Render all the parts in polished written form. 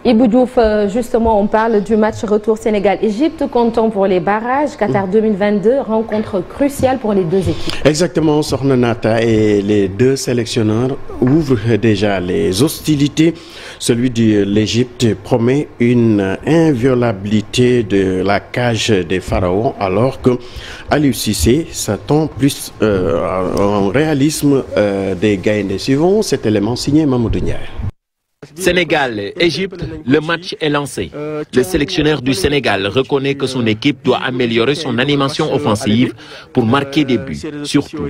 Ibou Diouf, justement, on parle du match retour Sénégal-Égypte, comptant pour les barrages. Qatar 2022, rencontre cruciale pour les deux équipes. Exactement, Sokhna Nata, et les deux sélectionneurs ouvrent déjà les hostilités. Celui de l'Égypte promet une inviolabilité de la cage des pharaons, alors que Aliou Cissé s'attend plus en réalisme des Gaïndés. Suivant cet élément signé Mamadou Ndiaye. Sénégal-Égypte, le match est lancé. Le sélectionneur du Sénégal reconnaît que son équipe doit améliorer son animation offensive pour marquer des buts, surtout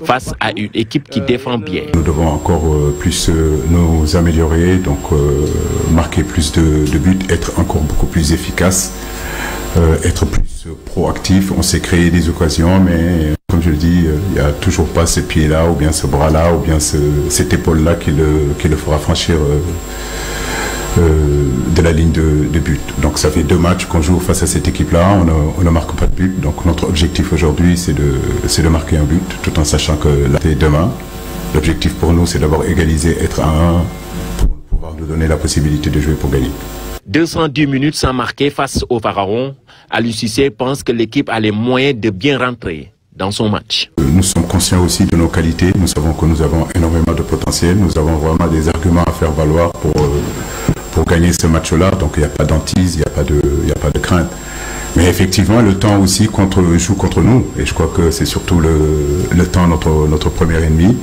face à une équipe qui défend bien. Nous devons encore plus nous améliorer, donc marquer plus de buts, être encore beaucoup plus efficace, être plus proactif. On s'est créé des occasions, mais comme je le dis, il n'y a toujours pas ce pied-là, ou bien ce bras-là, ou bien cette épaule-là qui le fera franchir de la ligne de but. Donc ça fait 2 matchs qu'on joue face à cette équipe-là, on ne marque pas de but. Donc notre objectif aujourd'hui, c'est de marquer un but, tout en sachant que là, c'est demain. L'objectif pour nous, c'est d'abord égaliser, être à 1, pour pouvoir nous donner la possibilité de jouer pour gagner. 210 minutes sans marquer face aux Pharaons, Aliou Cissé pense que l'équipe a les moyens de bien rentrer dans son match. Nous sommes conscients aussi de nos qualités, nous savons que nous avons énormément de potentiel, nous avons vraiment des arguments à faire valoir pour gagner ce match-là, donc il n'y a pas d'antise, il n'y a pas de crainte. Mais effectivement, le temps aussi joue contre nous, et je crois que c'est surtout le temps notre premier ennemi.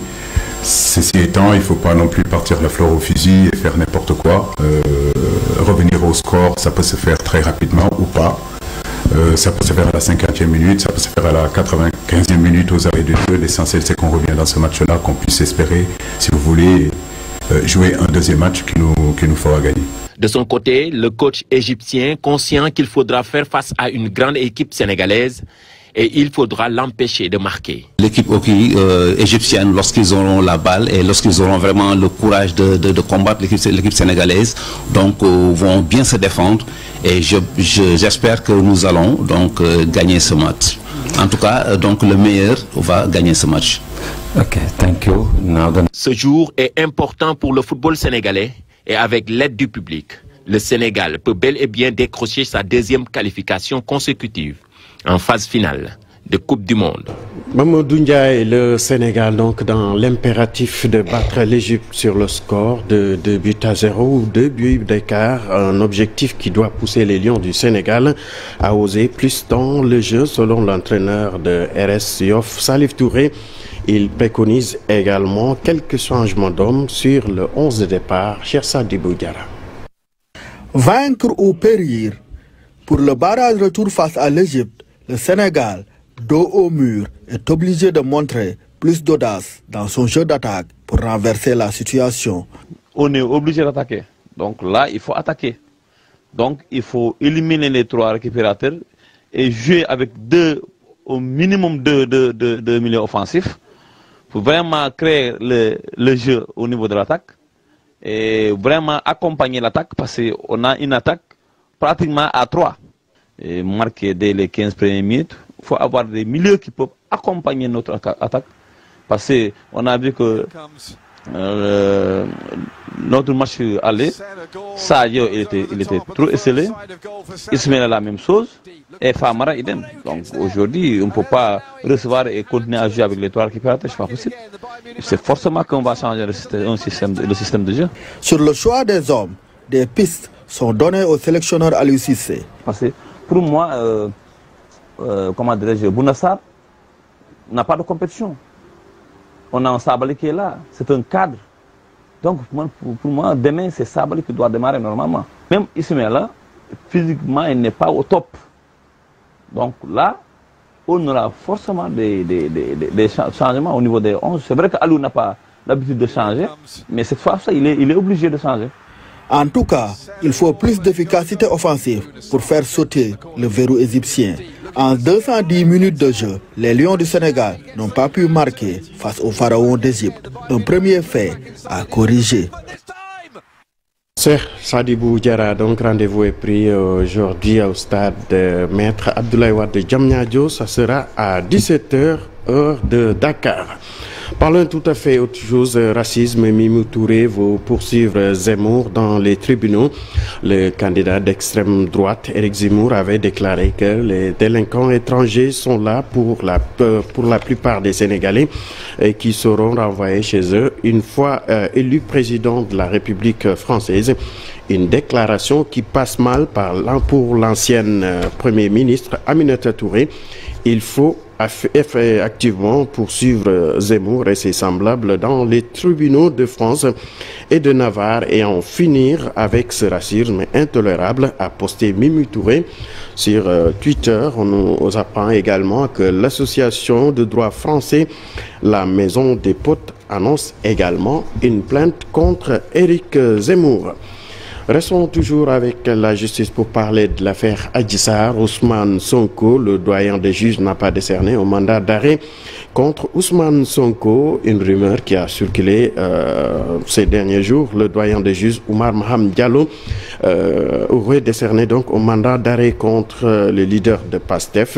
Ceci étant, il ne faut pas non plus partir la fleur au fusil et faire n'importe quoi. Revenir au score, ça peut se faire très rapidement ou pas. Ça peut se faire à la 50e minute, ça peut se faire à la 95e minute aux arrêts de jeu. L'essentiel, c'est qu'on revient dans ce match-là, qu'on puisse espérer, si vous voulez, jouer un deuxième match qui nous fera gagner. De son côté, le coach égyptien, conscient qu'il faudra faire face à une grande équipe sénégalaise, et il faudra l'empêcher de marquer. L'équipe égyptienne, lorsqu'ils auront la balle et lorsqu'ils auront vraiment le courage de combattre l'équipe sénégalaise, donc vont bien se défendre, et j'espère que nous allons donc gagner ce match. En tout cas, donc le meilleur va gagner ce match. Ok, thank you. Ce jour est important pour le football sénégalais, et avec l'aide du public, le Sénégal peut bel et bien décrocher sa 2e qualification consécutive en phase finale de Coupe du Monde. Mamadou Ndiaye, le Sénégal donc dans l'impératif de battre l'Égypte sur le score de 2-0 ou 2 buts d'écart, un objectif qui doit pousser les Lions du Sénégal à oser plus dans le jeu selon l'entraîneur de RS Yoff, Salif Touré. Il préconise également quelques changements d'hommes sur le 11 de départ, Cheikh Sadibou Diarra. Vaincre ou périr. Pour le barrage retour face à l'Égypte, le Sénégal, dos au mur, est obligé de montrer plus d'audace dans son jeu d'attaque pour renverser la situation. On est obligé d'attaquer. Donc là, il faut attaquer. Donc il faut éliminer les 3 récupérateurs et jouer avec au minimum deux milieux offensifs pour vraiment créer le jeu au niveau de l'attaque et vraiment accompagner l'attaque parce qu'on a une attaque pratiquement à 3. Et marquer dès les 15 premières minutes, il faut avoir des milieux qui peuvent accompagner notre attaque. Parce qu'on a vu que notre match allait, Sadio il était trop esselé, Ismaël la même chose, et Famara idem. Donc aujourd'hui, on ne peut pas recevoir et continuer à jouer avec les 3 récupérateurs, c'est pas possible. C'est forcément qu'on va changer le système de jeu. Sur le choix des hommes, des pistes sont données au sélectionneur Aliou Cissé. Parce que pour moi, comment dirais-je, Bouna Sarr n'a pas de compétition. On a un Sabaly qui est là, c'est un cadre. Donc pour moi, demain, c'est Sabaly qui doit démarrer normalement. Même Ismaël, là, physiquement, il n'est pas au top. Donc là, on aura forcément des changements au niveau des 11. C'est vrai qu'Aliou n'a pas l'habitude de changer, mais cette fois, il est obligé de changer. En tout cas, il faut plus d'efficacité offensive pour faire sauter le verrou égyptien. En 210 minutes de jeu, les Lions du Sénégal n'ont pas pu marquer face aux Pharaons d'Égypte. Un premier fait à corriger. Cheikh Sadibou Diarra, donc rendez-vous est pris aujourd'hui au stade de Maître Abdoulaye Wade de Diamniadio. Ça sera à 17h, heure de Dakar. Parlons tout à fait autre chose, racisme. Mimi Touré veut poursuivre Zemmour dans les tribunaux. Le candidat d'extrême droite, Éric Zemmour, avait déclaré que les délinquants étrangers sont là pour la plupart des Sénégalais et qui seront renvoyés chez eux une fois élu président de la République française. Une déclaration qui passe mal pour l'ancienne Premier ministre Aminata Touré. Il faut activement poursuivre Zemmour et ses semblables dans les tribunaux de France et de Navarre et en finir avec ce racisme intolérable, a posté Mimi Touré sur Twitter. On nous apprend également que l'association de droit français, la Maison des Potes, annonce également une plainte contre Éric Zemmour. Restons toujours avec la justice pour parler de l'affaire Adji Sarr. Ousmane Sonko, le doyen des juges, n'a pas décerné un mandat d'arrêt contre Ousmane Sonko. Une rumeur qui a circulé ces derniers jours. Le doyen des juges, Oumar Maham Diallo, aurait décerné donc un mandat d'arrêt contre le leader de PASTEF.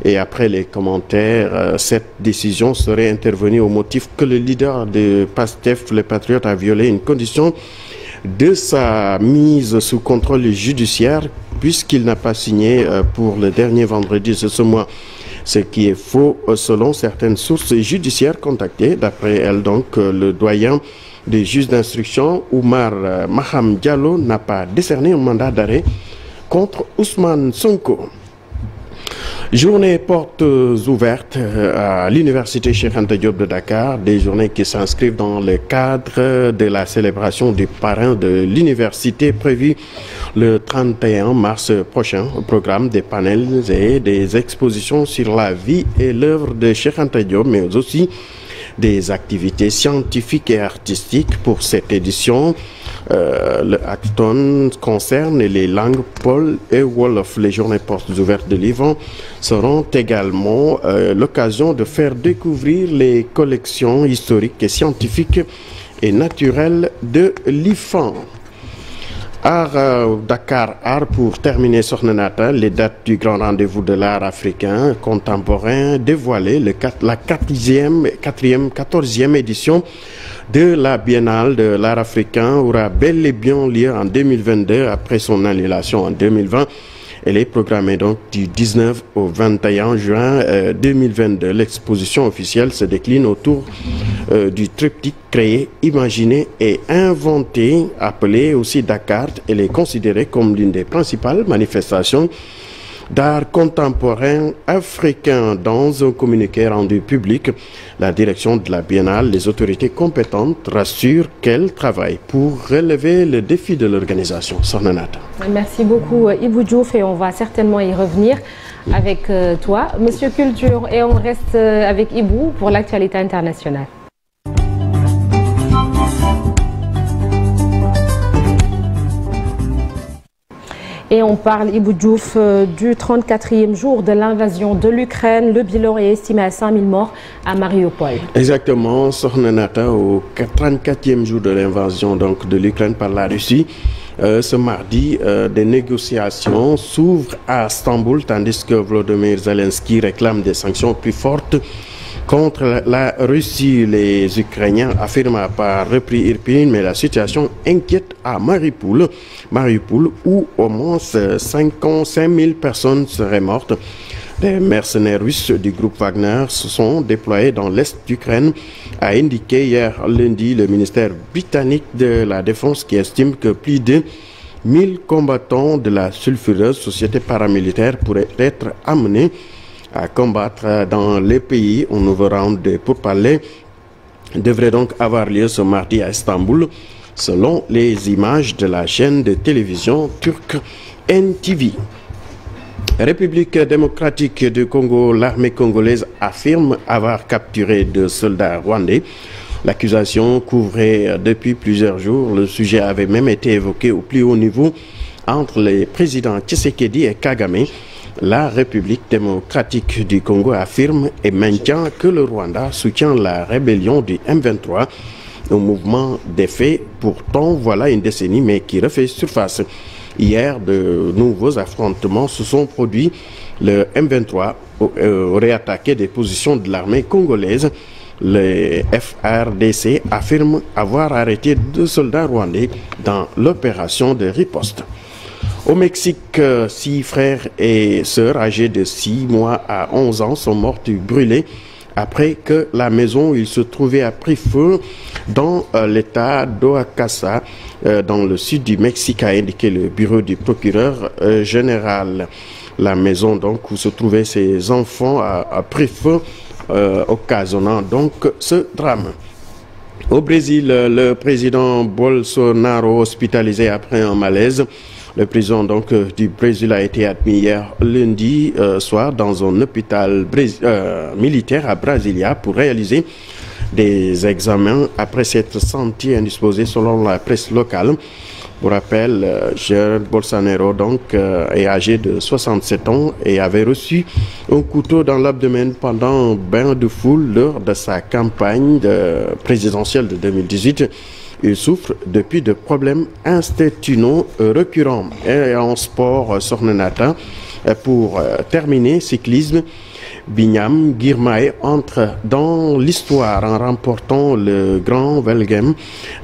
Et après les commentaires, cette décision serait intervenue au motif que le leader de PASTEF, les Patriotes, a violé une condition de sa mise sous contrôle judiciaire puisqu'il n'a pas signé pour le dernier vendredi de ce mois. Ce qui est faux selon certaines sources judiciaires contactées. D'après elle, donc, le doyen des juges d'instruction, Oumar Maham Diallo, n'a pas décerné un mandat d'arrêt contre Ousmane Sonko. Journée portes ouvertes à l'université Cheikh Anta Diop de Dakar, des journées qui s'inscrivent dans le cadre de la célébration du parrain de l'université prévue le 31 mars prochain. Au programme des panels et des expositions sur la vie et l'œuvre de Cheikh Anta Diop, mais aussi des activités scientifiques et artistiques pour cette édition. Le hackathon concerne les langues Peul et Wolof. Les journées portes ouvertes de l'IFAN seront également l'occasion de faire découvrir les collections historiques et scientifiques et naturelles de l'IFAN. Dakar Art pour terminer Sornenata, les dates du grand rendez-vous de l'art africain contemporain dévoilées, la 14e édition de la Biennale de l'art africain aura bel et bien lieu en 2022 après son annulation en 2020. Elle est programmée donc du 19 au 21 juin 2022. L'exposition officielle se décline autour du triptyque créé, imaginé et inventé, appelé aussi Dakar. Elle est considérée comme l'une des principales manifestations d'art contemporain africain. Dans un communiqué rendu public, la direction de la Biennale, les autorités compétentes rassurent qu'elles travaillent pour relever le défi de l'organisation. Sornenata. Merci beaucoup Ibou Diouf et on va certainement y revenir avec toi, Monsieur Culture, et on reste avec Ibou pour l'actualité internationale. Et on parle, Ibou Diouf, du 34e jour de l'invasion de l'Ukraine. Le bilan est estimé à 5000 morts à Mariupol. Exactement, Sornenata, au 34e jour de l'invasion de l'Ukraine par la Russie. Ce mardi, des négociations s'ouvrent à Istanbul, tandis que Volodymyr Zelensky réclame des sanctions plus fortes contre la Russie. Les Ukrainiens affirment avoir repris Irpin, mais la situation inquiète à Mariupol, où au moins 5000 personnes seraient mortes. Des mercenaires russes du groupe Wagner se sont déployés dans l'est d'Ukraine, a indiqué hier lundi le ministère britannique de la Défense, qui estime que plus de 1000 combattants de la sulfureuse société paramilitaire pourraient être amenés à combattre dans les pays. Un nouveau round de pourparlers devrait donc avoir lieu ce mardi à Istanbul, selon les images de la chaîne de télévision turque NTV. République démocratique du Congo, l'armée congolaise affirme avoir capturé 2 soldats rwandais. L'accusation couvrait depuis plusieurs jours. Le sujet avait même été évoqué au plus haut niveau entre les présidents Tshisekedi et Kagame. La République démocratique du Congo affirme et maintient que le Rwanda soutient la rébellion du M23, un mouvement défait pourtant voilà une décennie mais qui refait surface. Hier, de nouveaux affrontements se sont produits. Le M23 aurait attaqué des positions de l'armée congolaise Le FARDC affirme avoir arrêté 2 soldats rwandais dans l'opération de riposte. Au Mexique, 6 frères et sœurs âgés de 6 mois à 11 ans sont morts brûlés après que la maison où ils se trouvaient a pris feu dans l'état d'Oaxaca, dans le sud du Mexique, a indiqué le bureau du procureur général. La maison donc où se trouvaient ces enfants a pris feu, occasionnant donc ce drame. Au Brésil, le président Bolsonaro hospitalisé après un malaise. Le président donc du Brésil a été admis hier lundi soir dans un hôpital militaire à Brasilia pour réaliser des examens après s'être senti indisposé selon la presse locale. Pour rappel, Jair Bolsonaro donc est âgé de 67 ans et avait reçu un couteau dans l'abdomen pendant un bain de foule lors de sa campagne présidentielle de 2018. Il souffre depuis de problèmes intestinaux récurrents. Et en sport, Sornenata, pour terminer, cyclisme, Binyam Girmay entre dans l'histoire en remportant le Grand Velgem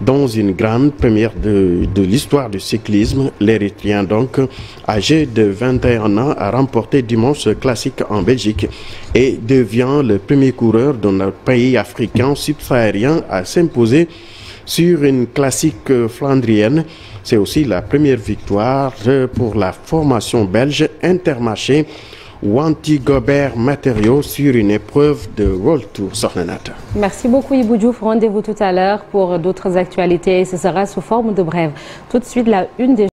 dans une grande première de l'histoire du cyclisme. L'Érythrien, donc âgé de 21 ans, a remporté dimanche ce classique en Belgique et devient le premier coureur d'un pays africain subsahárien à s'imposer sur une classique flandrienne. C'est aussi la première victoire pour la formation belge Intermarché Wanty Gobert Matériaux sur une épreuve de World Tour. Sornenata. Merci beaucoup Ibou Diouf. Rendez-vous tout à l'heure pour d'autres actualités. Ce sera sous forme de brève. Tout de suite, la une des